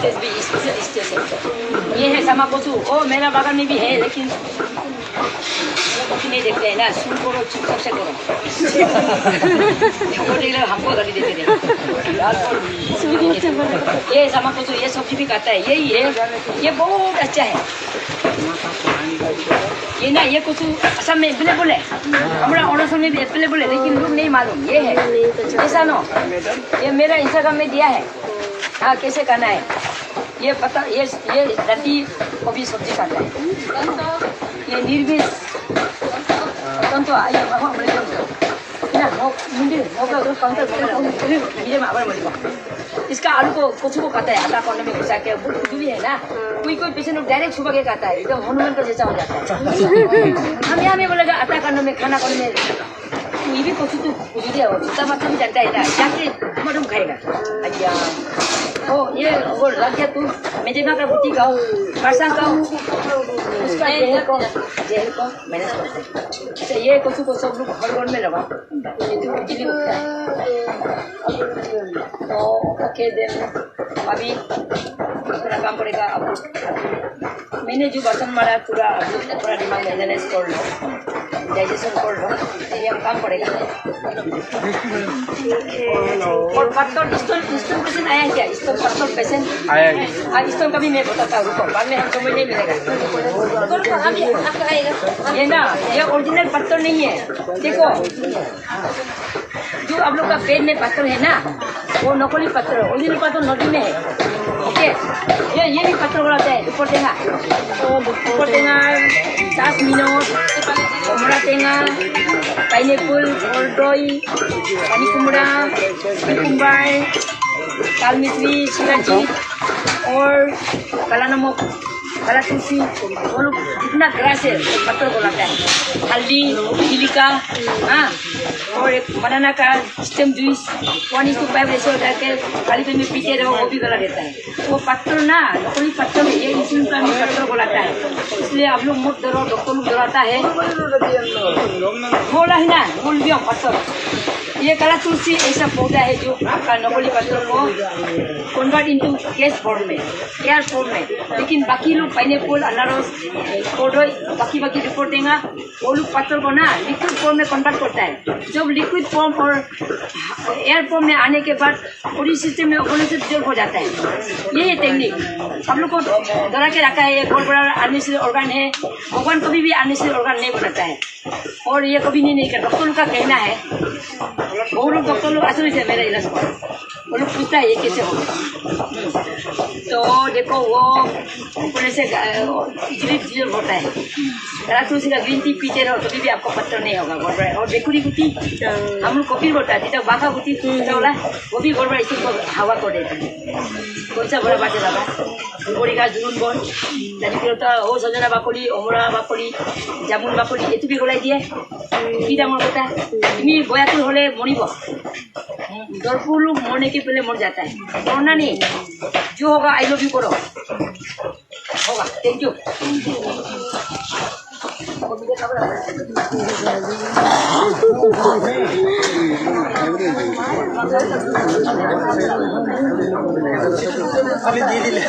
Stage भी special stage है। ये है समाकोसु। ओ मेरा बगल में भी है, लेकिन नहीं देखते हैं ना, सुन करो चुपचाप से करो। हमको गाली देते थे। ये समाकोसु, ये सब्जी भी खाता है, यही है, ये बहुत अच्छा है। ये ना ये कुछ असम में अवेलेबल है, हमारा अरुणाचल में भी अवेलेबल है, लेकिन लोग नहीं मालूम। ये है ऐसा नो, ये मेरा इंस्टाग्राम में दिया है। हाँ, कैसे करना है ये पता। ये डंडी को भी सब्जी खाता है। ये निर्विष तो आइए इसका आलू को कुछ को खाता है, आटा कोने में घुसा के भी है ना। कोई पेशेंट लोग डायरेक्ट छुपा के खाता है, एकदम हनुमान का जैसा हो जाता है। हम यहाँ में बोलेगा आटा करने में, खाना करने में ये भी कुछ तो कुछ दिया हो, छोटा बच्चा भी जानता है ना, जाके मरूम खाएगा। अच्छा ओ ये वो लग गया, तू मेजेमा का बुटी खाओ, फरसांग खाओ, उसका जेल को मैनेज करते हैं। अच्छा ये कुछ को सब लोग घर में लगा, ये तो इडली होता है। तो ओके देन अभी थोड़ा काम पड़ेगा। अब मैंने जो बर्तन मारा पूरा दिमाग में मैनेज कर लो, डाइजेशन कर लो, ये हम काम पड़ेगा। और पत्थर स्टोन पेशेंट आया क्या? स्टोन पत्थर पेशेंट आया है। स्टोन का भी मैं बताता हूँ, रुको, बाद में हम समझ नहीं मिलेगा। ये ना, ये ओरिजिनल पत्थर नहीं है। देखो जो आप लोग का पेट में पत्थर है ना, वो नकली पत्थर है। ओरिजिनल पत्थर नदी में है। ओके, ये भी पत्थर बनाते हैं। ऊपर टेंगा 10 मिनट, कोमड़ा टेंगा, पाइनएप्पल, दही, पानी कुमड़ा, कुकुम्बर, काल मिश्री, सिराजी और काला नमक, काला तुलसी, वो लोग कितना ग्रास है पत्थर को लाता है। हल्दी, सिलिका, हाँ, और एक बनाना का स्टेम जूस 1:5 रेशो करके खाली पेट में पीते रहो, वो भी गला देता है। वो पत्थर ना नकली पत्थर है, ये इंसुलिन का भी पत्थर को लाता है। इसलिए आप लोग मत डरो, डॉक्टर लोग डराता है, बोला है ना, बोल दिया पत्थर। ये काला तुलसी ऐसा पौधा है जो आपका नकली पत्थर को कन्वर्ट इनटू गैस फॉर्म में, एयर फॉर्म में। लेकिन बाकी लोग पाइनएप्पल, अनारस, बाकी रिपोर्ट देंगे, वो लोग पत्थर को ना लिक्विड फॉर्म में कन्वर्ट करता है। जब लिक्विड फॉर्म और एयर फॉर्म में आने के बाद पूरी सिस्टम में ऑर्गेनाइजेशन हो जाता है। ये टेक्निक हम लोग को डरा के रखा है। ये बहुत बड़ा अननेसेसरी ऑर्गन है, भगवान कभी भी अननेसेसरी ऑर्गन नहीं बनाता है, और ये कभी नहीं करता। डॉक्टर लोग का कहना है, वो लोग डॉक्टर लोग असली से मेरा इलाज कर, वो लोग पूछता है ये कैसे होगा। तो देखो वो ऊपर से इजली होता है। काला तुलसी का ग्रीन टी पीते रहो, कभी भी आपको पत्थर नहीं होगा। गड़बड़ा और बेकुरी गुटी हम लोग कॉफी बोलता है, जितना बाघा गुटी वाला वो भी गड़बड़ा इसी को हवा को देता है। कौन सा बड़ा बात लगा बड़ी का जुलून बन ओ सजना बाकली, अमरा बाकली, जामुन बाकली, ये भी गलाई दिए कि डांगर होता है। तुम्हें बयातुल होले मरिब, दरपुर लोग मरने के पहले मर जाता है। मरना नहीं, जो होगा आई लव यू करो, होगा। Thank you. अभी दे दिले